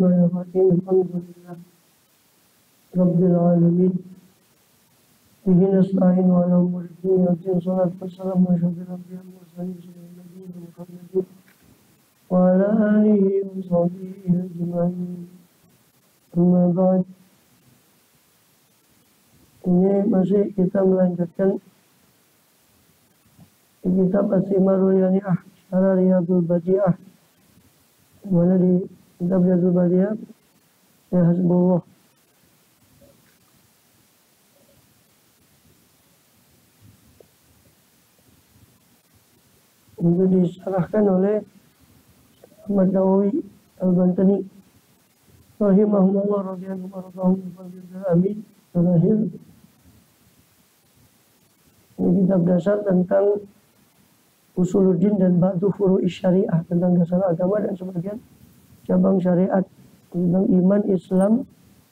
Bismillahirrahmanirrahim. Alhamdulillah Rabbil alamin. Bihi nasta'in wa ala umuri dunya wa din. Salatu wassalamu ala asyrafil anbiya'i wal mursalin sayyidina nabiyina Muhammadin wa ala alihi wa sahbihi ajma'in. Amma ba'd. Ini masih kita melanjutkan di kitab As-Simarul Yani'ah Syarah Riyadul Badi'ah. Mana di kitab Riyadul Badi'ah ya hasbullah. Itu diserahkan oleh Ahmad Nawawi Al-Bantani rahimahullah radhiyallahu anhu. Amin. Terakhir ini kitab dasar tentang Usuluddin dan ba'du furu'i syariah, tentang dasar agama dan sebagian cabang syariat, tentang iman, Islam,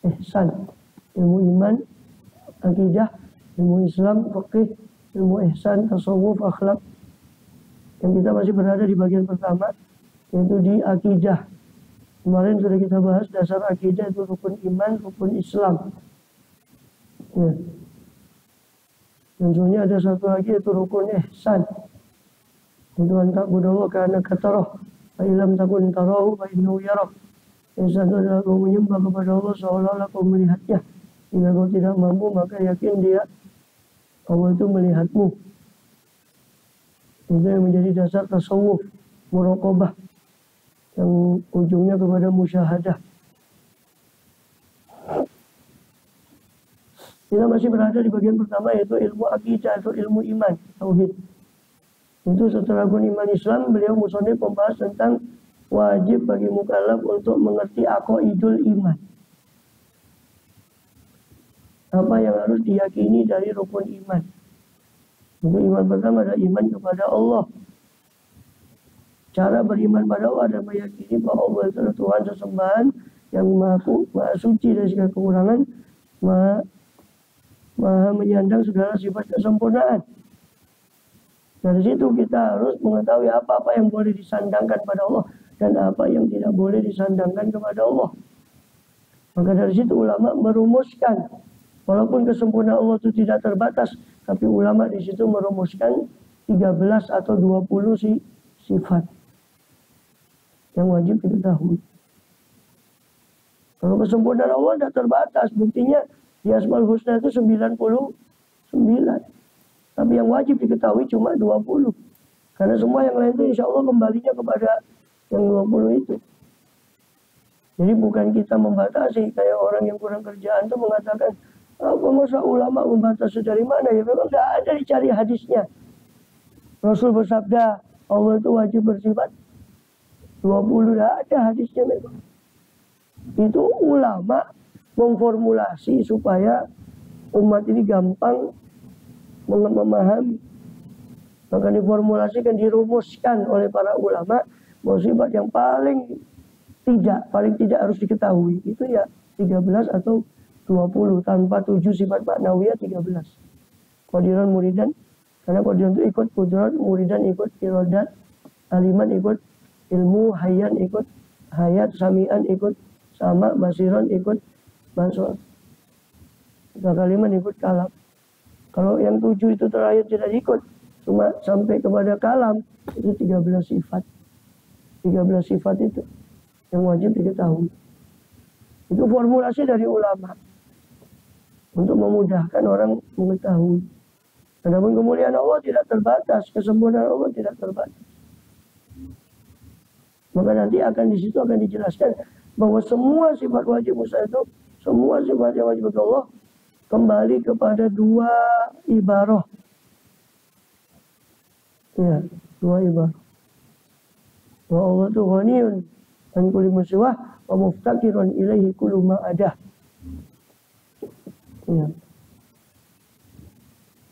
ihsan, ilmu iman, akidah, ilmu Islam, fikih, ilmu ihsan, tasawuf, akhlak. Dan kita masih berada di bagian pertama, yaitu di akidah. Kemarin sudah kita bahas dasar akidah itu rukun iman, rukun Islam. Ya. Dan sebenarnya ada satu lagi yaitu rukun ihsan. Itu anta budallah karena kataroh, fa ilam takun tarahu fa innahu yarak. Ihsan itu adalah kau menyembah kepada Allah seolah-olah kau melihatnya. Jika kau tidak mampu maka yakin dia Allah itu melihatmu. Itu yang menjadi dasar tasawuf, muraqabah, yang ujungnya kepada musyahadah. Kita masih berada di bagian pertama yaitu ilmu akidah atau ilmu iman, tauhid. Itu setelah rukun iman Islam, beliau musonif membahas tentang wajib bagi mukallaf untuk mengerti aqaidul iman. Apa yang harus diyakini dari rukun iman. Untuk iman pertama adalah iman kepada Allah. Cara beriman pada Allah adalah meyakini bahwa Allah itu adalah Tuhan sesembahan yang maha suci dari segala kekurangan, maha menyandang segala sifat kesempurnaan. Dari situ kita harus mengetahui apa-apa yang boleh disandangkan pada Allah dan apa yang tidak boleh disandangkan kepada Allah. Maka dari situ ulama merumuskan, walaupun kesempurnaan Allah itu tidak terbatas, tapi ulama di situ merumuskan 13 atau 20 sifat yang wajib diketahui. Kalau kesempurnaan Allah tidak terbatas, buktinya di Asmaul Husna itu 99. Tapi yang wajib diketahui cuma 20. Karena semua yang lain itu insya Allah kembalinya kepada yang 20 itu. Jadi bukan kita membatasi, kayak orang yang kurang kerjaan itu mengatakan, apa masa ulama membatasi dari mana? Ya memang tidak ada dicari hadisnya. Rasul bersabda, Allah itu wajib bersifat 20, tidak ada hadisnya memang. Itu ulama memformulasi supaya umat ini gampang memahami. Maka diformulasikan, dirumuskan oleh para ulama bahwa sifat yang paling tidak harus diketahui itu ya 13 atau 20, tanpa 7 sifat maknawiyah 13. Qadiran muridan, karena qadiran itu ikut qudrat, muridan ikut iradat, aliman ikut ilmu, hayyan ikut hayat, sami'an ikut sama, basiran ikut basar, kaliman ikut kalam. Kalau yang 7 itu terakhir tidak ikut, cuma sampai kepada kalam, itu 13 sifat. 13 sifat itu yang wajib diketahui. Itu formulasi dari ulama untuk memudahkan orang mengetahui. Adapun kemuliaan Allah tidak terbatas, kesempurnaan Allah tidak terbatas. Maka nanti di situ akan dijelaskan bahwa semua sifat wajib Musa itu, semua sifat yang wajib Allah kembali kepada 2 ibarah. Ya, 2 ibarah. Wa Allah itu ghaniyun an kulli musiwah wa muftaqirun ilaihi kullu ma ada. Ya.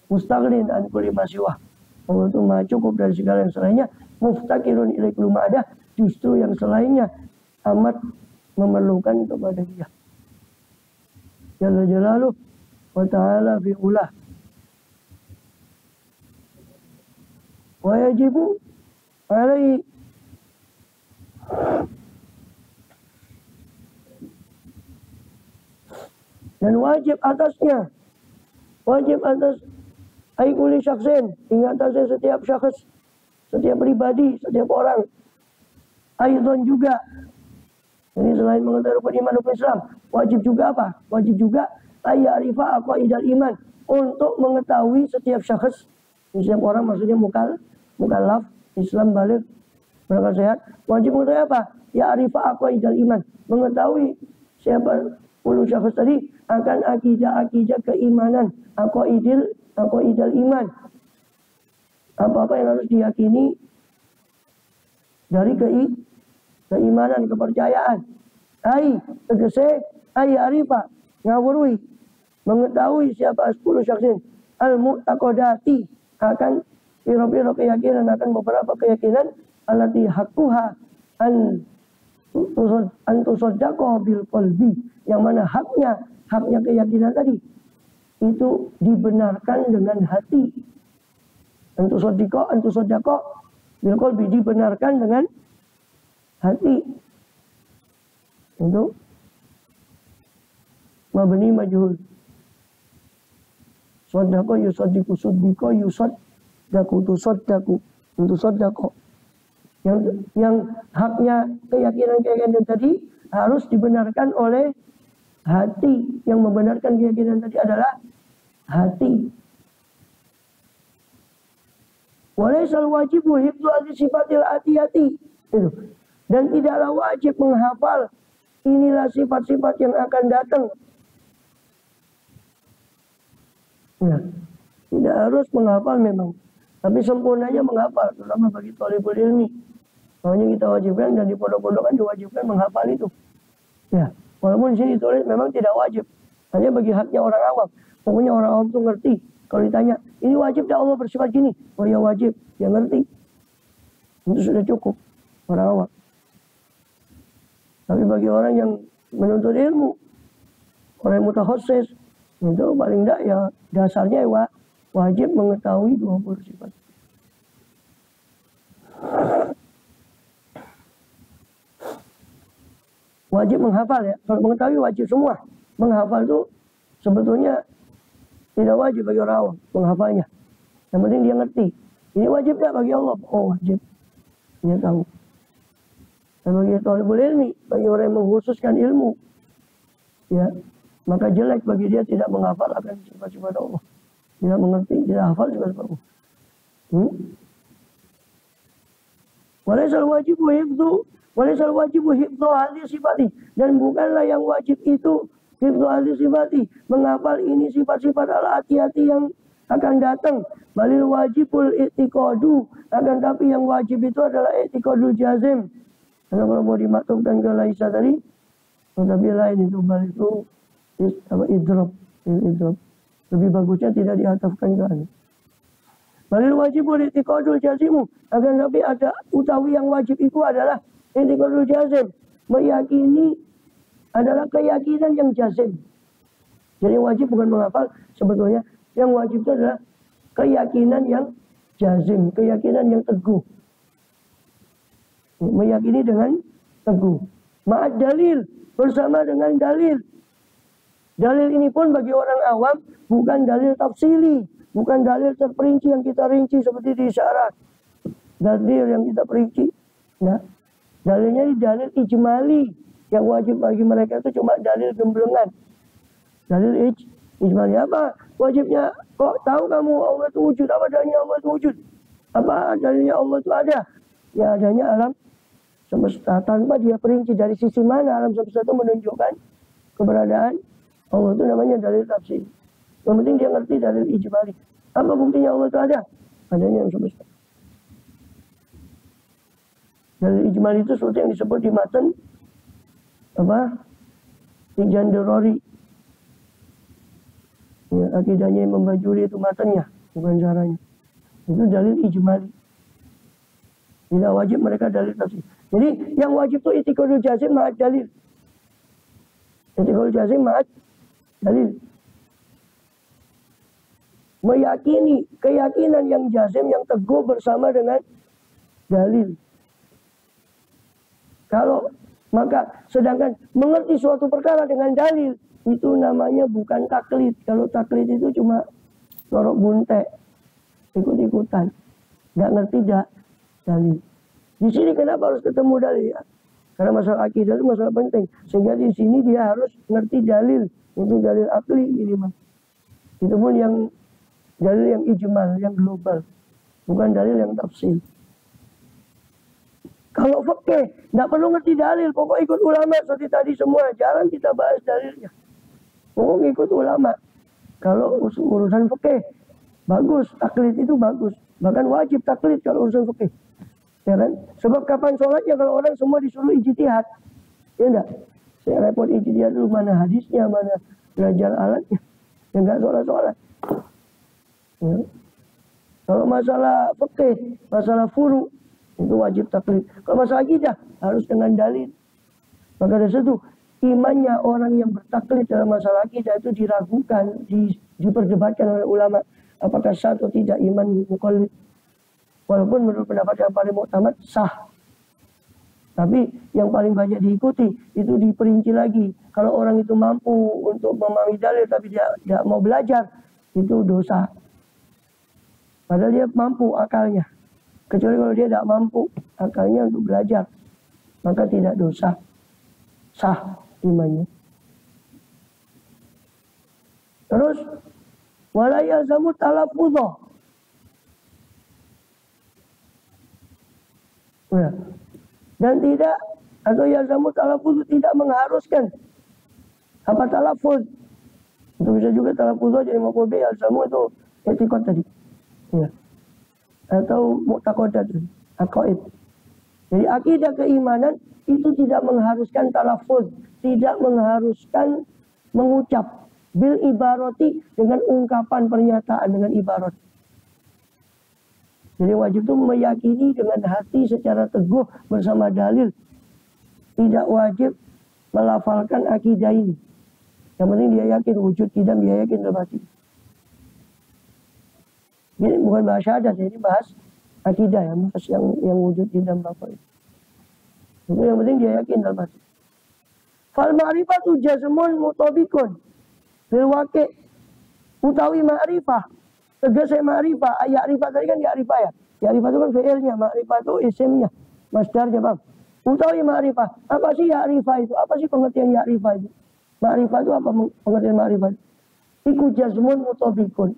Mustaghnin an kulli musiwah. Allah itu maha cukup dari segala yang selainnya. Muftaqirun ilaihi kullu ma ada. Justru yang selainnya amat memerlukan kepada dia. Jalla jalaluh wa ta'ala fi ulah. Wa yajibu alaihi dan wajib atasnya, wajib atas aikuli syaksin, ingat atasnya setiap syakhs, setiap pribadi, setiap orang. Aidon juga, jadi selain mengetahui rukun iman rukun Islam, wajib juga apa? Wajib juga ayyarifa aqaidal iman, untuk mengetahui setiap syakhs, setiap orang, maksudnya mukallaf, Islam balik, berakal sehat, wajib mengetahui apa? Ya arifa aqaidal iman, mengetahui siapa ulu syakhs tadi akan akidah keimanan, aqaidal iman, apa-apa yang harus diyakini dari keimanan, kepercayaan. Tegese arifa ngawurui, mengetahui siapa 10 syaksin al-mu'taqadati, akan piro-piro keyakinan, akan beberapa keyakinan allati haqquha an tusaddaqo bil qalbi, yang mana haknya keyakinan tadi itu dibenarkan dengan hati. Antusaddaqo bil qalbi, dibenarkan dengan hati. Untuk mabni majhul. Sadaqo yusaddiqu suddiqo yusaddaqu tusaddaqu untuk sadaqo. Yang haknya keyakinan tadi harus dibenarkan oleh hati. Yang membenarkan keyakinan tadi adalah hati. Walaisal wajibu hifdzu sifatil atiyati. Itu. Dan tidaklah wajib menghafal inilah sifat-sifat yang akan datang. Ya, tidak harus menghafal memang, tapi sempurnanya menghafal, terutama bagi thalibul ilmi. Makanya kita wajibkan dan di pondok-pondokan diwajibkan menghafal itu. Ya, walaupun di sini ditulis memang tidak wajib, hanya bagi haknya orang awam. Pokoknya orang awam itu ngerti. Kalau ditanya, ini wajib tidak Allah bersifat gini? Oh ya wajib, dia ngerti. Itu sudah cukup orang awam. Tapi bagi orang yang menuntut ilmu, orang yang mutakhassis, itu paling tidak ya dasarnya wajib mengetahui 20 sifat. Wajib menghafal ya. Kalau mengetahui wajib semua. Menghafal itu sebetulnya tidak wajib bagi orang awam menghafalnya. Yang penting dia ngerti. Ini wajib tidak bagi Allah? Oh wajib. Dia tahu. Dan bagi thalibul ilmi, bagi orang yang mengkhususkan ilmu, ya, maka jelek bagi dia tidak menghafal akan sifat-sifat Allah. Tidak mengerti, tidak hafal sifat-sifat Allah. Walaisal wajibu hifdzu hadhihi sifati, dan bukanlah yang wajib itu hifdzu hadhihi sifati, menghafal ini sifat-sifat al-atiyati yang akan datang. Balil wajibul i'tiqadu, akan tapi yang wajib itu adalah i'tiqadul jazim. Karena kalau mau dimaksudkan ke laisa tadi, tapi lain itu balik itu idrob. Lebih bagusnya tidak diatafkan ke anu. Balil wajibul i'tiqadul jazimu, akan tapi ada utawi yang wajib itu adalah i'tiqadul jazim, meyakini adalah keyakinan yang jazim. Jadi wajib bukan menghafal, sebetulnya yang wajib itu adalah keyakinan yang jazim, keyakinan yang teguh. Meyakini dengan teguh. Ma'ad dalil, bersama dengan dalil. Dalil ini pun bagi orang awam bukan dalil tafsili, bukan dalil terperinci yang kita rinci seperti di isyarat. Dalil yang kita perinci. Nah, dalilnya di dalil ijmali. Yang wajib bagi mereka itu cuma dalil gemblengan. Dalil ijmali apa? Wajibnya, kok tahu kamu Allah itu wujud? Apa dalilnya Allah itu wujud? Apa dalilnya Allah itu ada? Ya adanya alam semesta, tanpa dia perinci dari sisi mana alam semesta itu menunjukkan keberadaan Allah, itu namanya dalil tafsir. Yang penting dia ngerti dalil ijmali. Apa buktinya Allah itu ada? Adanya alam semesta. Dalil ijmali itu seperti yang disebut di matan Tijan Derori. Ya, akidahnya yang membajuri itu matanya, bukan caranya. Itu dalil ijmali. Tidak wajib mereka dalil tafsir. Jadi yang wajib itu i'tiqadul jazim ma'ad dalil. I'tiqadul jazim ma'ad dalil. Meyakini keyakinan yang jazim, yang teguh bersama dengan dalil. Kalau maka sedangkan mengerti suatu perkara dengan dalil, itu namanya bukan taklid. Kalau taklid itu cuma norok bunte, ikut-ikutan, nggak ngerti dalil. Di sini kenapa harus ketemu dalil ya? Karena masalah akidah itu masalah penting. Sehingga di sini dia harus ngerti dalil, untuk dalil akli minimal. Itu pun yang dalil yang ijmal, yang global, bukan dalil yang tafsir. Kalau fikih, nggak perlu ngerti dalil, pokok ikut ulama seperti tadi semua. Jarang kita bahas dalilnya. Pokok ikut ulama. Kalau urusan fikih, bagus, taklid itu bagus. Bahkan wajib taklid kalau urusan fikih. Ya kan? Sebab kapan sholatnya kalau orang semua disuruh ijtihad? Ya enggak? Saya repot ijtihad dulu, mana hadisnya, mana belajar alatnya. Ya enggak sholat-sholat. Ya. Kalau masalah fikih, masalah furu, itu wajib taklid. Kalau masalah akidah, harus dengan dalil. Maka dari situ, imannya orang yang bertaklid dalam masalah akidah itu diragukan, diperdebatkan oleh ulama. Apakah sah atau tidak iman muqallid. Walaupun menurut pendapat yang paling muktamad, sah. Tapi yang paling banyak diikuti, itu diperinci lagi. Kalau orang itu mampu untuk memahami dalil, tapi dia tidak mau belajar, itu dosa. Padahal dia mampu akalnya. Kecuali kalau dia tidak mampu akalnya untuk belajar, maka tidak dosa, sah imannya. Terus wala yalzamu talaffudz. Nah, dan tidak, atau yalzamu talaffudz tidak mengharuskan. Apa talaffudz? Itu bisa juga talaffudz jadi maf'ul bih, yalzamu itu etikot tadi. Ya. Atau mu'taqadat, aqaid. Jadi akidah keimanan itu tidak mengharuskan talaffuz, tidak mengharuskan mengucap bil ibarati dengan ungkapan pernyataan dengan ibarat. Jadi wajib itu meyakini dengan hati secara teguh bersama dalil. Tidak wajib melafalkan akidah ini. Yang penting dia yakin wujud tidak, dia yakin dalam hati. Ini bukan bahas syahadat, ini bahas akidah ya, bahas yang wujud di dalam bapak itu. Itu yang penting dia yakin dalam hati. Fal ma'rifatu jazmun mutabikun bil waqi' utawi ma'rifah. Tegas ma'rifah, ya'rifah tadi kan ya'rifah ya. Ya'rifah itu kan fi'ilnya, ma'rifah itu isimnya, masdarnya bang. Utawi ma'rifah, apa sih ya'rifah itu? Apa sih pengertian ya'rifah itu? Ma'rifah itu apa pengertian ma'rifah? Iku jazmun mutabikun.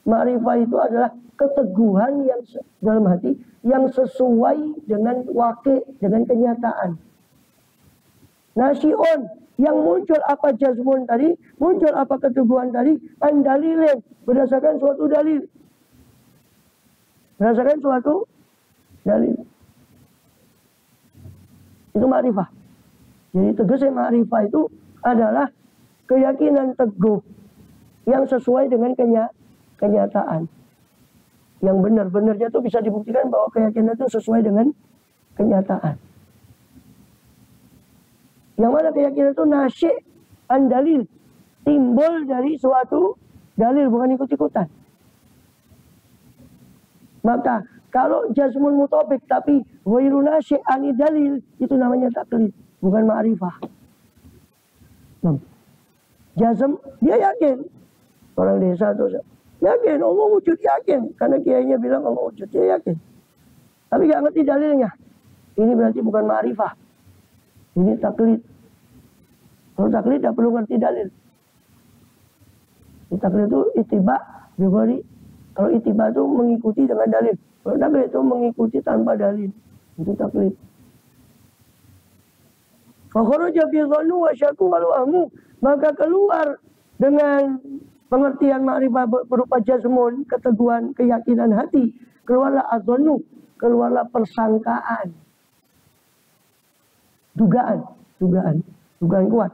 Ma'rifah itu adalah keteguhan yang dalam hati yang sesuai dengan waqi', dengan kenyataan. Nasi'un, yang muncul apa jazmun tadi, muncul apa keteguhan tadi, an dalilin, berdasarkan suatu dalil. Berdasarkan suatu dalil. Itu ma'rifah. Jadi tegasnya ma'rifah itu adalah keyakinan teguh yang sesuai dengan kenyataan. Yang benar-benarnya itu bisa dibuktikan bahwa keyakinan itu sesuai dengan kenyataan. Yang mana keyakinan itu nasyi' an dalil, timbul dari suatu dalil, bukan ikut-ikutan. Maka kalau jazmun mutabik tapi ghairu nasyi' an dalil, itu namanya taklid, bukan ma'rifah. Jazm, dia yakin. Orang desa itu yakin Allah wujud, yakin. Karena kiainya bilang Allah wujud, dia yakin. Tapi gak ngerti dalilnya. Ini berarti bukan ma'rifah. Ini taklid. Kalau taklid tidak perlu ngerti dalil. Taklid itu ittiba, kalau ittiba itu mengikuti dengan dalil. Kalau taklid itu mengikuti tanpa dalil. Itu taklid. Fakharaja bi dhannu wa syakku wal wahmu, maka keluar dengan pengertian ma'rifah berupa jazmun, keteguhan, keyakinan hati, keluarlah adzannu, keluarlah persangkaan. Dugaan kuat.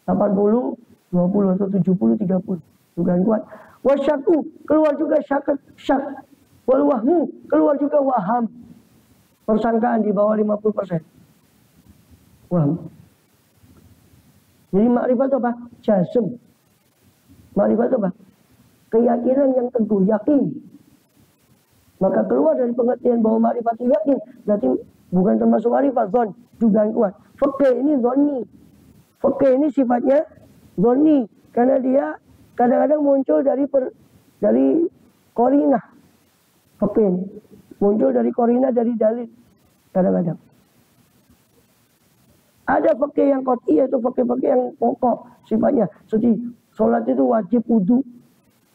80, 20 atau 70, 30. Dugaan kuat. Wasyaku, keluar juga syak. Wal wahmu, keluar juga waham. Persangkaan di bawah 50%. Waham. Jadi makrifat apa? Jazm. Makrifat apa? Keyakinan yang teguh, yakin. Maka keluar dari pengertian bahwa makrifat itu yakin, berarti bukan termasuk makrifat, zon, dugaan kuat. Fikih ini zonni. Fikih ini sifatnya Zonni, karena dia kadang-kadang muncul dari korinah. Fakih muncul dari korinah, dari dalil kadang-kadang. Ada fakih yang qat'i, yaitu fakih-fakih yang pokok sifatnya. Seperti sholat itu wajib wudu.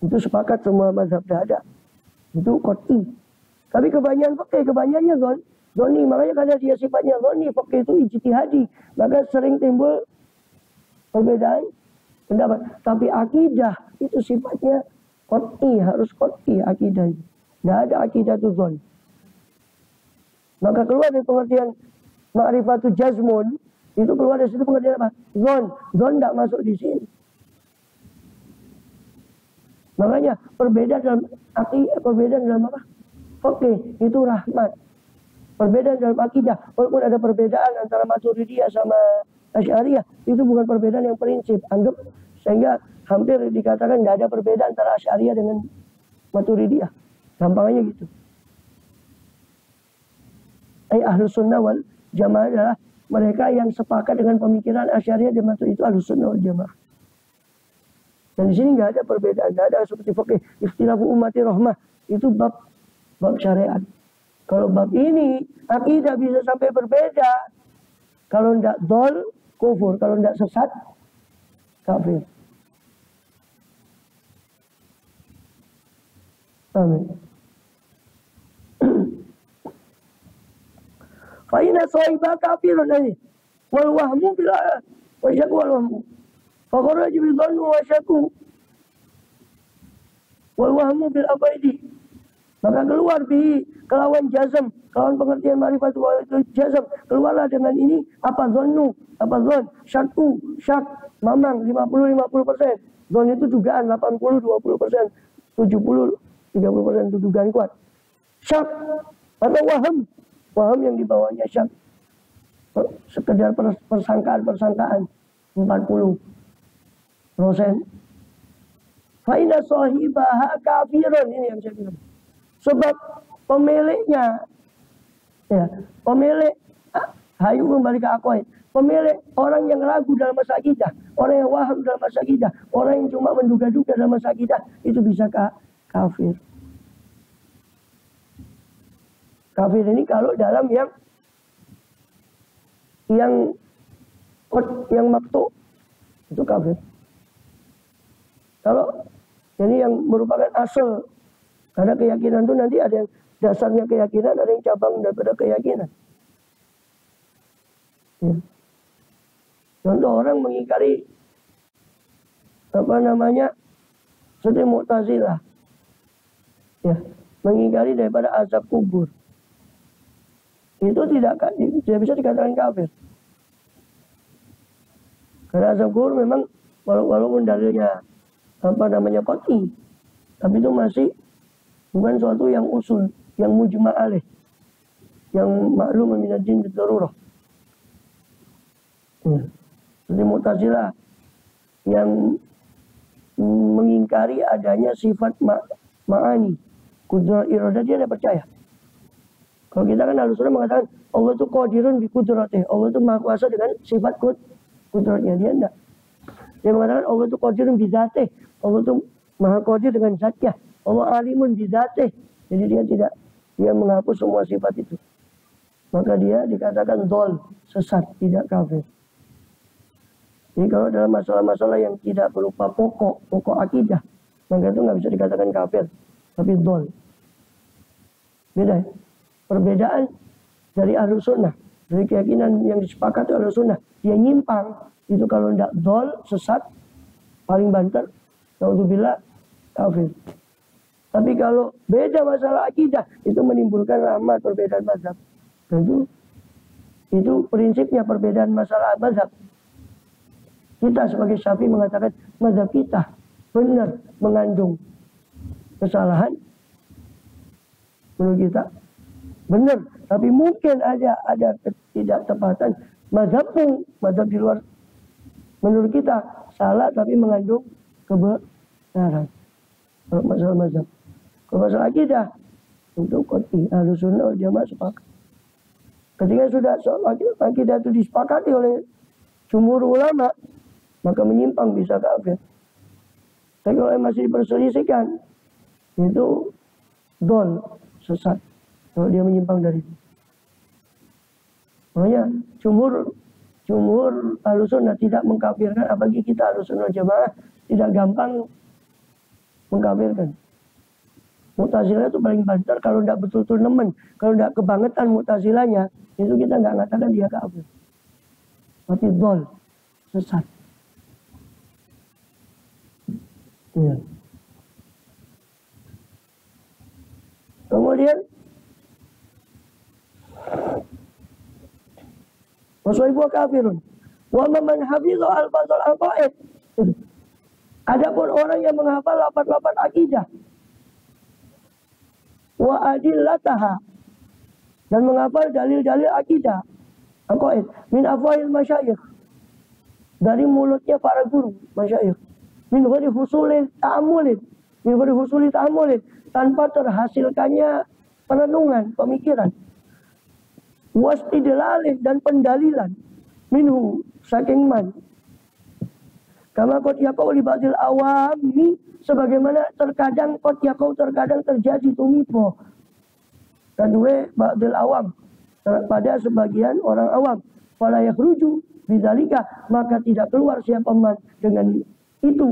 Itu sepakat semua mazhab ada. Itu qat'i. Tapi kebanyakan fakih, kebanyakannya zonni. Makanya karena dia sifatnya zonni, fakih itu ijtihadi. Maka sering timbul perbedaan pendapat. Tapi akidah itu sifatnya qat'i, harus qat'i akidah itu. Tidak ada akidah itu zon. Maka keluar dari pengertian ma'rifatu jazmun, itu keluar dari situ pengertian apa? Zon. Zon tidak masuk di sini. Makanya perbedaan dalam apa? Oke, itu rahmat. Perbedaan dalam akidah, walaupun ada perbedaan antara Maturidiyah sama Asy'ariyah, itu bukan perbedaan yang prinsip. Anggap sehingga hampir dikatakan tidak ada perbedaan antara Asy'ariyah dengan Maturidiyah. Gampangnya gitu. Ahlus sunnah wal jamaah adalah mereka yang sepakat dengan pemikiran Asy'ariyah dan Maturidiyah, itu ahlus sunnah wal jamaah. Dan di sini nggak ada perbedaan, nggak ada seperti fikih ikhtilafu ummati rahmah, itu bab syariat. Kalau bab ini akidah bisa sampai berbeda. Kalau tidak dol, kufur. Kalau tidak sesat, kafir. Amin. Fa'ina sahibah kafirun ini. Wal wahmu bil wasyaku wal wahmu. Fakhraj bil dhanni wasyaku. Wal wahmu bil abaidi. Maka keluar kelawan jazm, kelawan pengertian ma'rifat itu jazm. Keluarlah dengan ini apa dhannu, apa dhann, syakku, syak, mamang 50-50%. Dhann itu dugaan 80-20%, 70-30% itu dugaan kuat. Syak atau waham yang dibawanya syak. Sekedar persangkaan 40%. Fa'ina sahibaha kafirun, ini yang saya bilang. Sebab pemiliknya, ya, pemilik, hayu kembali ke akoid. Pemilik orang yang ragu dalam masalah akidah, orang yang waham dalam masalah akidah, orang yang cuma menduga-duga dalam masalah akidah, itu bisa kafir. Kafir ini kalau dalam yang maktu itu kafir. Kalau ini yang merupakan asal, karena keyakinan itu nanti ada yang dasarnya keyakinan, ada yang cabang daripada keyakinan. Ya. Contoh orang mengingkari seperti Mu'tazilah, ya, mengingkari daripada azab kubur. Itu tidak bisa dikatakan kafir. Karena azab kubur memang walaupun dalilnya qat'i, tapi itu masih bukan suatu yang usul, yang mujma' alaih, yang maklum minad din bidarurah. Seperti Mu'tazilah yang mengingkari adanya sifat ma'ani, kudrat iradah, dia tidak percaya. Kalau kita kan Ahlus Sunnah mengatakan Allah itu qadirun bi qudratih, Allah itu maha kuasa dengan sifat kudratnya. Dia tidak. Dia mengatakan Allah itu qadirun bi dzatih, Allah itu maha qadir dengan zatnya. Allah alimun bi dzatih. Jadi dia menghapus semua sifat itu. Maka dia dikatakan dhol, sesat, tidak kafir. Jadi kalau dalam masalah-masalah yang tidak berupa pokok akidah, maka itu nggak bisa dikatakan kafir, tapi dhol. Beda ya? Perbedaan dari Ahlus Sunnah, dari keyakinan yang disepakati Ahlus Sunnah, dia nyimpang, itu kalau tidak dhol, sesat, paling banter, naudzubillah, kafir. Tapi kalau beda masalah akidah, itu menimbulkan rahmat, perbedaan mazhab. Tentu itu prinsipnya perbedaan masalah mazhab. Kita sebagai Syafi'i mengatakan mazhab kita benar mengandung kesalahan. Menurut kita benar, tapi mungkin ada ketidaktepatan. Mazhab di luar menurut kita salah tapi mengandung kebenaran. Kalau masalah mazhab. Kalau masalah akidah, untuk qat'i Ahlus Sunnah wal Jamaah sepakat. Ketika sudah soal akidah itu disepakati oleh jumhur ulama, maka menyimpang bisa kafir. Tapi kalau masih diperselisihkan, itu dol, sesat. Kalau dia menyimpang dari itu. Makanya jumhur Ahlussunnah tidak mengkafirkan, apalagi kita Ahlussunnah Jamaah tidak gampang mengkafirkan. Mu'tazilah itu paling banter kalau tidak betul-betul nemen, kalau tidak kebangetan Mu'tazilahnya, itu kita nggak mengatakan dia kafir. Tapi dol, sesat. Ya. Kemudian wasaibu kafirun. Wa man hafidha al-fadl al-qaid. Adapun orang yang menghafal lafaz-lafaz akidah wa adillataha dan menghafal dalil-dalil akidah al-qaid min afwahil masyayikh, dari mulutnya para guru masyayikh, min ghairi husulin ta'amulin, tanpa terhasilkannya perenungan, pemikiran, wastidlalin dan pendalilan, minhu saking man, kama qad yaqau li ba'dil awami, sebagaimana terkadang terjadi tumipo kadue ba'dil awam, pada sebagian orang awam, fala yakhruju bidzalika, maka tidak keluar siapa man dengan itu,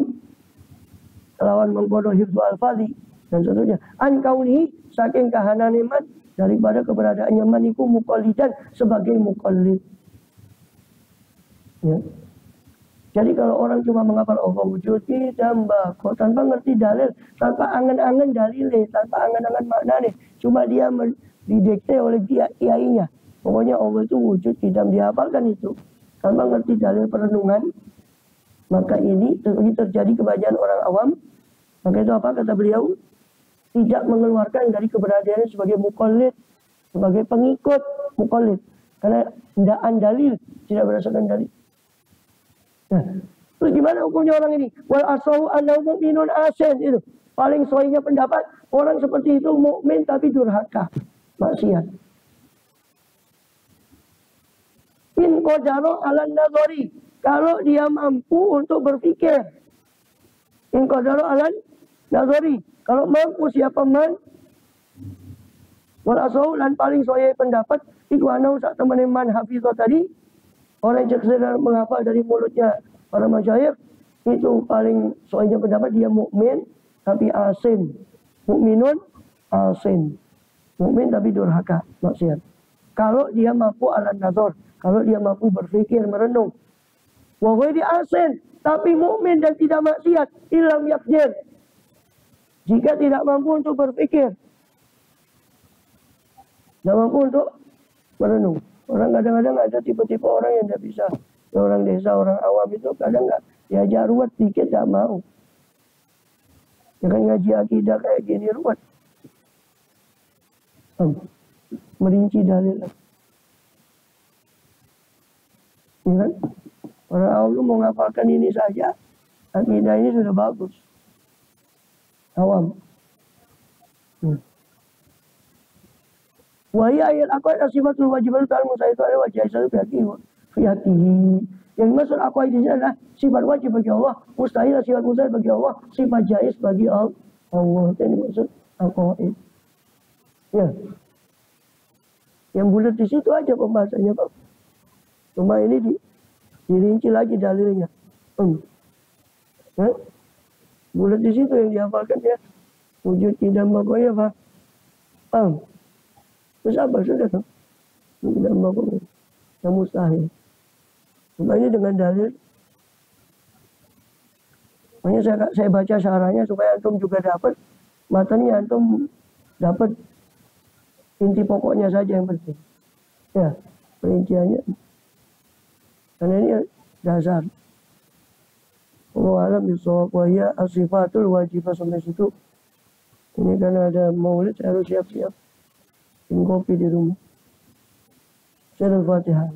lawan mengkodoh hifdzu al-fadhi dan seterusnya, an kaunihi, saking kahanane man, daripada keberadaannya man iku muqallidan, sebagai muqallid. Ya. Jadi kalau orang cuma menghafal Allah wujud ditambah kok tanpa ngerti dalil, tanpa angan-angan dalilnya, tanpa angan-angan maknanya, cuma dia didikte oleh kiainya. Pokoknya Allah itu wujud, tidak dihafalkan itu tanpa ngerti dalil perenungan, maka ini terjadi kebanyakan orang awam. Maka itu apa kata beliau? Tidak mengeluarkan dari keberadaannya sebagai muqallid, sebagai pengikut muqallid, karena tidak dalil, tidak berdasarkan dalil. Nah, terus gimana hukumnya orang ini? Wal asahu annahu mu'minun asin, itu paling sahihnya pendapat orang seperti itu mukmin tapi durhaka, maksiat. In qadaro ala nazari, kalau dia mampu untuk berpikir. In qadaro ala nazari, kalau mampu siapa man. Wal asahu, dan paling sahih pendapat iku anau sak temene man hafizah tadi, orang yang sedang menghafal dari mulutnya para masyayikh, itu paling soalnya pendapat dia mukmin tapi asin, mukminun asin, mukmin tapi durhaka, maksiat. Kalau dia mampu ala nazar, kalau dia mampu berpikir, merenung. Wa ghairi asin, tapi mukmin dan tidak maksiat, ilam yakjir, jika tidak mampu untuk berpikir, tidak mampu untuk merenung. Orang kadang-kadang ada tipe-tipe orang yang tidak bisa. Orang desa, orang awam itu kadang nggak diajak ruwet dikit nggak mau. Jangan ngaji akidah kayak gini ruwet. Merinci dalil. Ya kan? Orang awam itu mau ngapalkan ini saja. Akidah ini sudah bagus. Awam. Wahai ayat aku ada sifatul wajibatul al-musaitu ala wajah isal fiatihi. Yang dimaksud aku ini adalah sifat wajib bagi Allah, mustahil sifat mustahil bagi Allah, sifat jais bagi Allah. Ini maksud aku ini. Ya. Yang bulat di situ aja pembahasannya, Pak. Cuma ini dirinci lagi dalilnya. Ya? Bulat di situ yang dihafalkan ya. Wujud tidak makoya, Pak. Terus apa sudah kan? Tidak mampu, yang mustahil. Makanya dengan dalil, makanya saya baca syarahnya supaya antum juga dapat matanya, antum dapat inti pokoknya saja yang penting. Ya, perinciannya. Karena ini dasar. Allah alam bisawab wa hiya as-sifatul wajibah, sampai situ. Ini karena ada maulid, saya harus siap-siap. Kopi di rumah. Saya Al-Fatihah.